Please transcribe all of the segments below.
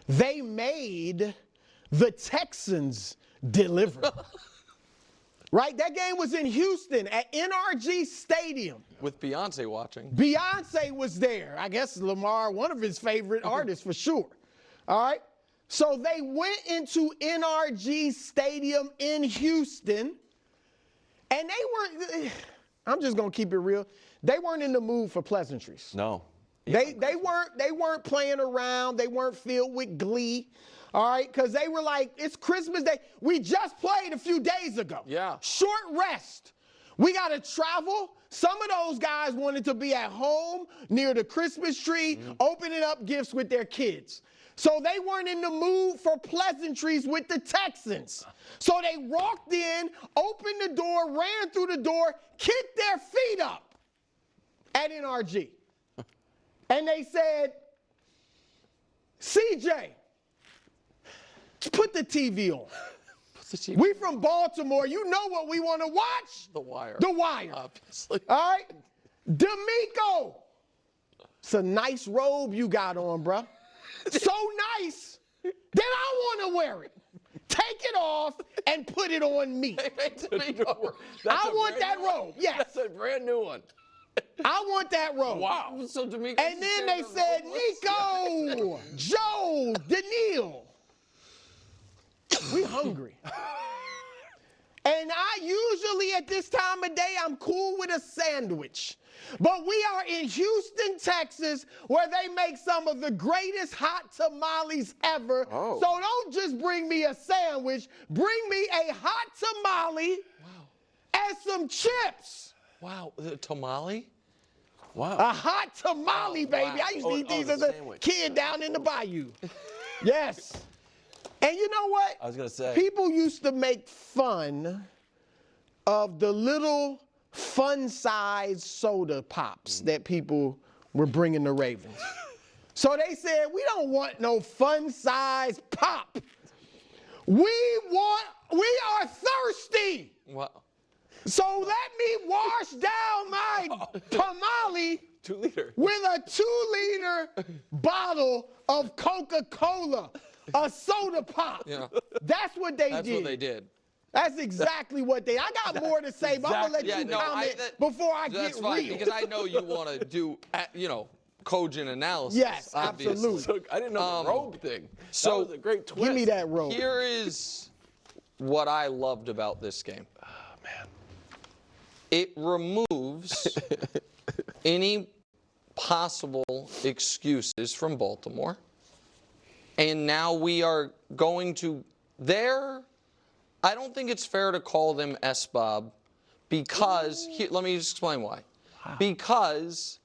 they made the Texans deliver. Right? That game was in Houston at NRG Stadium. With Beyonce watching. Beyonce was there. I guess Lamar, one of his favorite artists for sure. All right? So they went into NRG Stadium in Houston, and they weren't, I'm just going to keep it real, they weren't in the mood for pleasantries. No. They weren't playing around. They weren't filled with glee. All right, because they were like, it's Christmas Day. We just played a few days ago. Yeah. Short rest. We got to travel. Some of those guys wanted to be at home near the Christmas tree, opening up gifts with their kids. So they weren't in the mood for pleasantries with the Texans. So they walked in, opened the door, ran through the door, kicked their feet up at NRG. And they said, CJ, put the TV on. We from Baltimore. You know what we want to watch? The Wire. The Wire. Obviously. All right? D'Amico. It's a nice robe you got on, bruh. So nice that I want to wear it. Take it off and put it on me. I want that robe. Yes. That's a brand new one. I want that robe. Wow. So D'Amico. And then they said, Nico, Joe, Daniil. We hungry. And I usually at this time of day, I'm cool with a sandwich. But we are in Houston, Texas, where they make some of the greatest hot tamales ever. Oh. So don't just bring me a sandwich. Bring me a hot tamale and some chips. Wow. The tamale? Wow. A hot tamale, baby. wow. I used to eat these as a sandwich. kid down in the bayou. Yes. And you know what? I was going to say. People used to make fun of the little fun-sized soda pops that people were bringing the Ravens. So they said, we don't want no fun-sized pop. We are thirsty. Wow. So let me wash down my tamale 2 liter. with a 2-liter bottle of Coca-Cola, a soda pop. Yeah. That's what they That's did. what they did. That's exactly what they. I got more to say, but I'm gonna let you comment before I That's get fine, real. because I know you want to do, cogent analysis. Yes, obviously. absolutely. So, I didn't know the robe thing. so That was a great twist. Give me that robe. Here is what I loved about this game. Oh, man. It removes any possible excuses from Baltimore. And now we are going to I don't think it's fair to call them SBOB because, let me just explain why. Wow. Because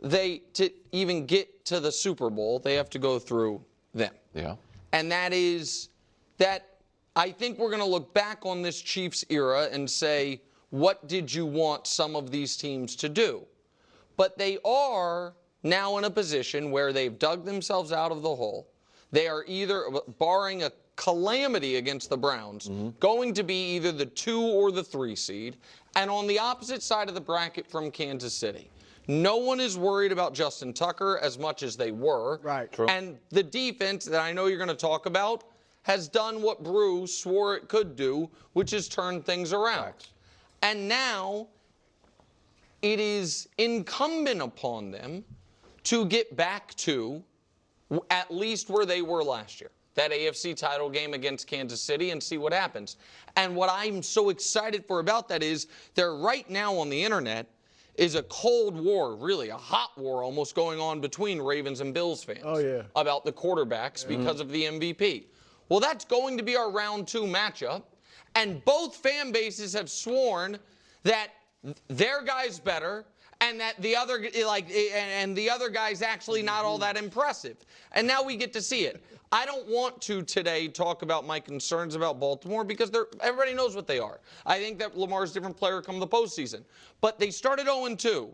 to even get to the Super Bowl, they have to go through them. Yeah. And that is that I think we're going to look back on this Chiefs era and say, what did you want some of these teams to do? But they are now in a position where they've dug themselves out of the hole. They are either, barring a calamity against the Browns, going to be either the 2 or the 3 seed, and on the opposite side of the bracket from Kansas City. No one is worried about Justin Tucker as much as they were. Right. True. And the defense that I know you're going to talk about has done what Brew swore it could do, which is turn things around. Facts. And now it is incumbent upon them to get back to at least where they were last year, that AFC title game against Kansas City, and see what happens. And what I'm so excited for about that is there right now on the internet is a cold war, really a hot war almost going on between Ravens and Bills fans about the quarterbacks because of the MVP. Well, that's going to be our round 2 matchup, and both fan bases have sworn that their guy's better and that the other the other guy's actually not all that impressive. And now we get to see it. I don't want to today talk about my concerns about Baltimore because everybody knows what they are. I think that Lamar's a different player come the postseason. But they started 0-2,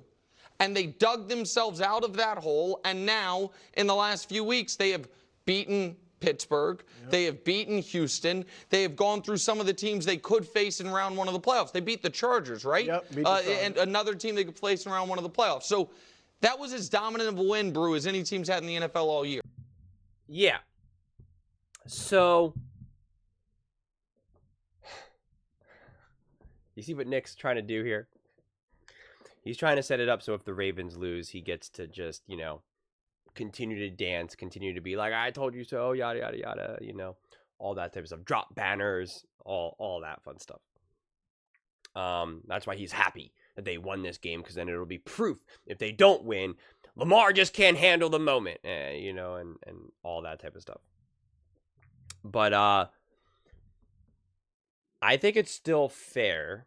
and they dug themselves out of that hole, and now in the last few weeks they have beaten Pittsburgh. Yep. They have beaten Houston. They have gone through some of the teams they could face in round 1 of the playoffs. They beat the Chargers, right? Yep, beat the Chargers. And another team they could face in round 1 of the playoffs. So that was as dominant of a win, Brew, as any team's had in the NFL all year. Yeah. So, you see what Nick's trying to do here? He's trying to set it up so if the Ravens lose, he gets to just, continue to dance, continue to be like, I told you so, yada, yada, yada, all that type of stuff. Drop banners, all that fun stuff. That's why he's happy that they won this game, because then it'll be proof. If they don't win, Lamar just can't handle the moment, and all that type of stuff. But I think it's still fair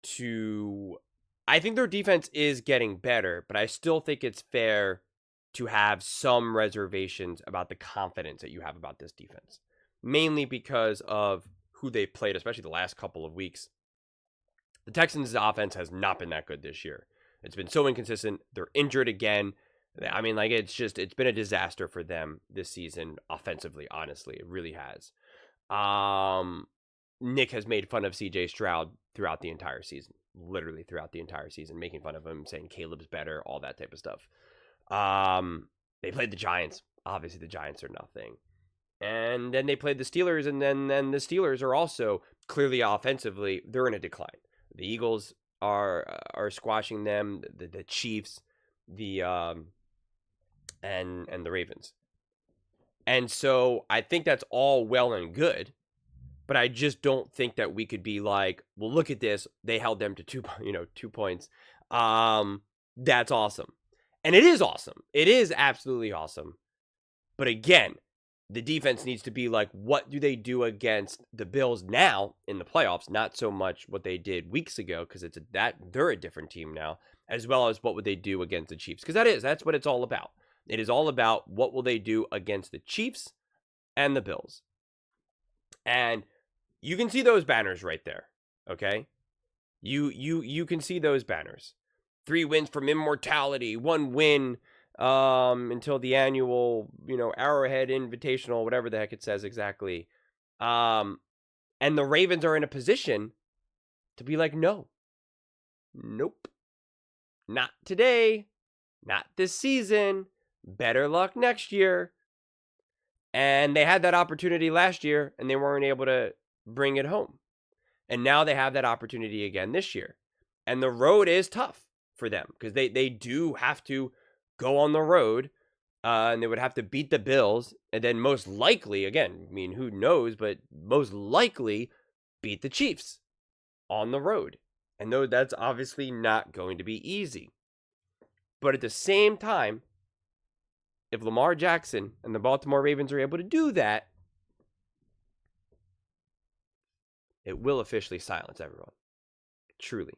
to... I think their defense is getting better, but I still think it's fair to have some reservations about the confidence that you have about this defense. Mainly because of who they played, especially the last couple of weeks. The Texans' offense has not been that good this year. It's been so inconsistent. They're injured again. I mean, it's been a disaster for them this season offensively, honestly. It really has. Nick has made fun of CJ Stroud throughout the entire season. Literally throughout the entire season, making fun of him, saying Caleb's better, all that type of stuff. They played the Giants. Obviously, the Giants are nothing. And then they played the Steelers, and then the Steelers are also clearly offensively, they're in a decline. The Eagles are squashing them, the Chiefs, and the Ravens. And so I think that's all well and good, but I just don't think that we could be like, well, look at this. They held them to 2 points. That's awesome. And it is awesome. It is absolutely awesome. But again, the defense needs to be like, what do they do against the Bills now in the playoffs? Not so much what they did weeks ago, because they're a different team now, as well as what would they do against the Chiefs? Because that's what it's all about. It is all about what will they do against the Chiefs and the Bills. And you can see those banners right there, okay? You can see those banners. 3 wins from immortality, 1 win until the annual, Arrowhead Invitational, whatever the heck it says exactly. And the Ravens are in a position to be like, nope, not today, not this season, better luck next year. And they had that opportunity last year, and they weren't able to bring it home. And now they have that opportunity again this year. And the road is tough for them, because they do have to go on the road, and they would have to beat the Bills, and then most likely, again, I mean, who knows, but most likely beat the Chiefs on the road. And though that's obviously not going to be easy. But at the same time, if Lamar Jackson and the Baltimore Ravens are able to do that, it will officially silence everyone. Truly.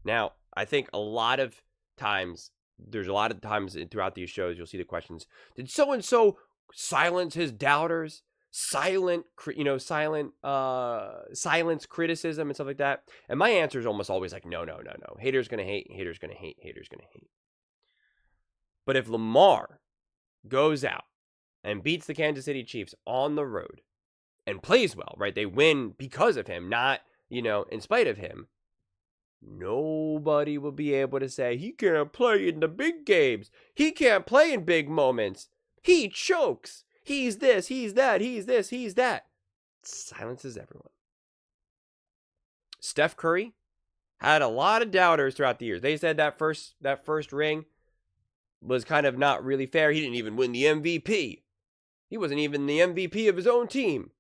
Now, I think a lot of times throughout these shows, you'll see the questions, did so-and-so silence his doubters? Silence criticism and stuff like that. And my answer is almost always like, no. Haters gonna hate, haters gonna hate, haters gonna hate. But if Lamar goes out and beats the Kansas City Chiefs on the road and plays well, right? They win because of him, not, in spite of him. Nobody will be able to say, he can't play in the big games. He can't play in big moments. He chokes. He's this, he's that, he's this, he's that. Silences everyone. Steph Curry had a lot of doubters throughout the years. They said that first ring was kind of not really fair. He didn't even win the MVP. He wasn't even the MVP of his own team.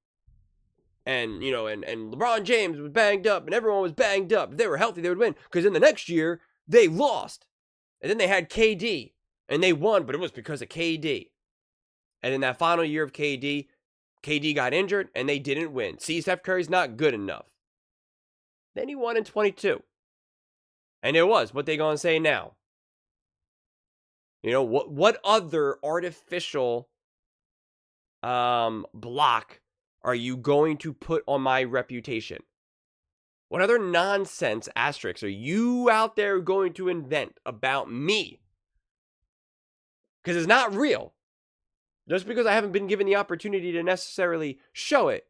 And, and LeBron James was banged up, and everyone was banged up. If they were healthy, they would win. Because in the next year, they lost. And then they had KD, and they won, but it was because of KD. And in that final year of KD got injured, and they didn't win. See, Steph Curry's not good enough. Then he won in 22. And it was. What they gonna say now? What other artificial block are you going to put on my reputation? What other nonsense asterisks are you out there going to invent about me? Because it's not real. Just because I haven't been given the opportunity to necessarily show it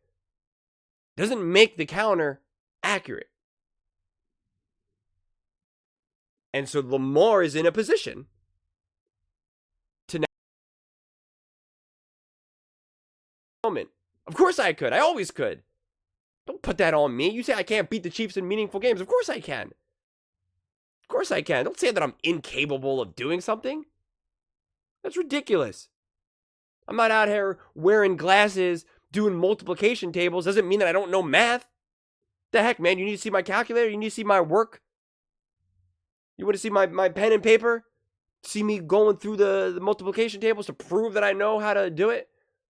doesn't make the counter accurate. And so Lamar is in a position moment. Of course I could. I always could. Don't put that on me. You say I can't beat the Chiefs in meaningful games. Of course I can. Of course I can. Don't say that I'm incapable of doing something. That's ridiculous. I'm not out here wearing glasses, doing multiplication tables. Doesn't mean that I don't know math. The heck, man? You need to see my calculator? You need to see my work? You want to see my pen and paper? See me going through the multiplication tables to prove that I know how to do it?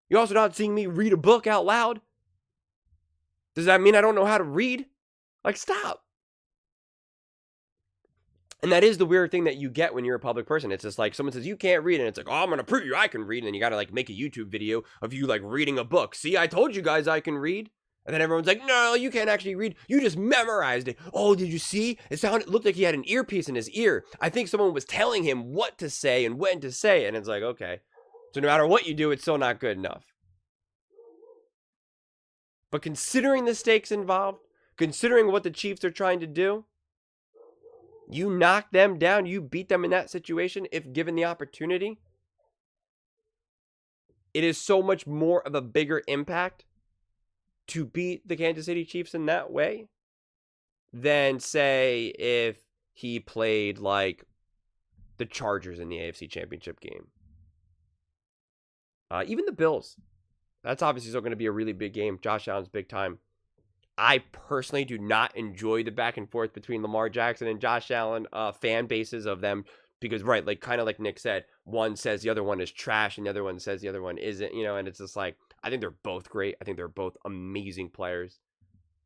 You're also not seeing me read a book out loud? Does that mean I don't know how to read? Like, stop. And that is the weird thing that you get when you're a public person. It's just like someone says, you can't read. And it's like, oh, I'm going to prove you I can read. And then you got to like make a YouTube video of you like reading a book. See, I told you guys I can read. And then everyone's like, no, you can't actually read. You just memorized it. Oh, did you see? It looked like he had an earpiece in his ear. I think someone was telling him what to say and when to say it. And it's like, okay. So no matter what you do, it's still not good enough. But considering the stakes involved, considering what the Chiefs are trying to do, you knock them down, you beat them in that situation if given the opportunity. It is so much more of a bigger impact to beat the Kansas City Chiefs in that way than, say, if he played like the Chargers in the AFC Championship game. Even the Bills. That's obviously still going to be a really big game. Josh Allen's big time. I personally do not enjoy the back and forth between Lamar Jackson and Josh Allen fan bases of them because, right, like kind of like Nick said, one says the other one is trash and the other one says the other one isn't, and it's just like, I think they're both great. I think they're both amazing players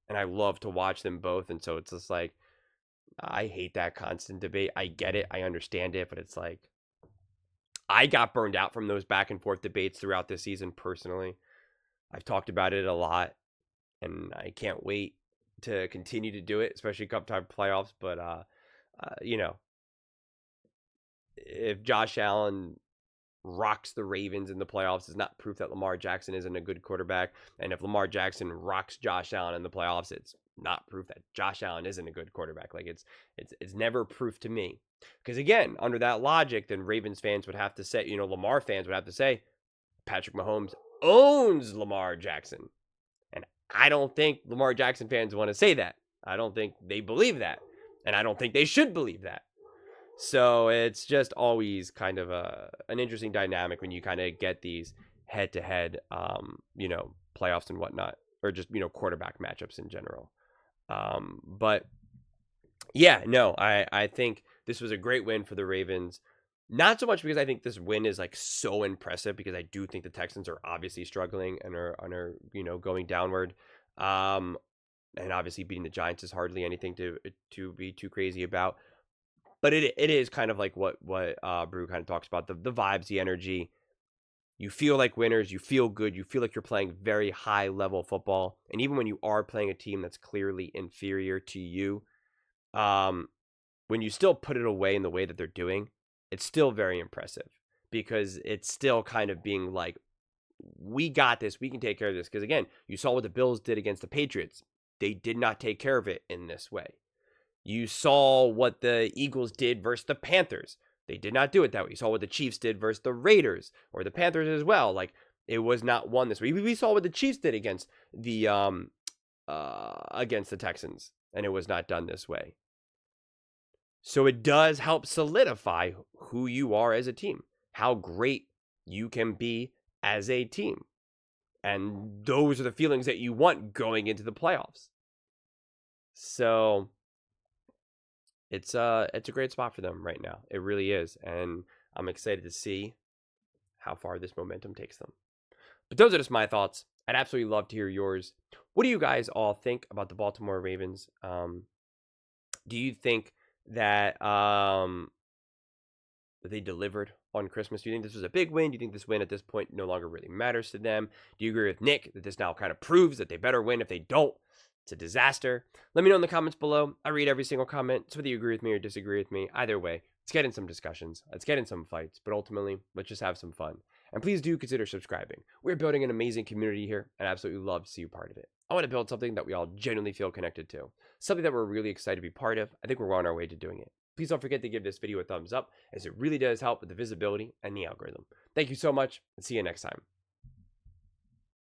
and I love to watch them both. And so it's just like, I hate that constant debate. I get it. I understand it, but it's like, I got burned out from those back and forth debates throughout this season personally. I've talked about it a lot, and I can't wait to continue to do it, especially come time playoffs. But, if Josh Allen rocks the Ravens in the playoffs, it's not proof that Lamar Jackson isn't a good quarterback. And if Lamar Jackson rocks Josh Allen in the playoffs, it's not proof that Josh Allen isn't a good quarterback. Like it's never proof to me. Because again, under that logic, then Ravens fans would have to say, Lamar fans would have to say, Patrick Mahomes owns Lamar Jackson. And I don't think Lamar Jackson fans want to say that. I don't think they believe that. And I don't think they should believe that. So it's just always kind of an interesting dynamic when you kind of get these head-to-head, playoffs and whatnot. Or just, quarterback matchups in general. But, yeah, no, I think this was a great win for the Ravens. Not so much because I think this win is like so impressive, because I do think the Texans are obviously struggling and are going downward. And obviously beating the Giants is hardly anything to be too crazy about. But it is kind of like what Brew kind of talks about, the vibes, the energy. You feel like winners, you feel good, you feel like you're playing very high level football. And even when you are playing a team that's clearly inferior to you, when you still put it away in the way that they're doing, it's still very impressive, because it's still kind of being like, we got this, we can take care of this. Because again, you saw what the Bills did against the Patriots. They did not take care of it in this way. You saw what the Eagles did versus the Panthers. They did not do it that way. You saw what the Chiefs did versus the Raiders, or the Panthers as well. Like, it was not won this way. We saw what the Chiefs did against the Texans, and it was not done this way. So it does help solidify who you are as a team, how great you can be as a team. And those are the feelings that you want going into the playoffs. So it's a great spot for them right now. It really is. And I'm excited to see how far this momentum takes them. But those are just my thoughts. I'd absolutely love to hear yours. What do you guys all think about the Baltimore Ravens? Do you think that they delivered on Christmas? Do you think this was a big win? Do you think this win at this point no longer really matters to them? Do you agree with Nick that this now kind of proves that they better win? If they don't, it's a disaster. Let me know in the comments below. I read every single comment, so whether you agree with me or disagree with me, either way, let's get in some discussions. Let's get in some fights, but ultimately, let's just have some fun. And please do consider subscribing. We're building an amazing community here, and I absolutely love to see you part of it. I want to build something that we all genuinely feel connected to. Something that we're really excited to be part of. I think we're on our way to doing it. Please don't forget to give this video a thumbs up, as it really does help with the visibility and the algorithm. Thank you so much, and see you next time.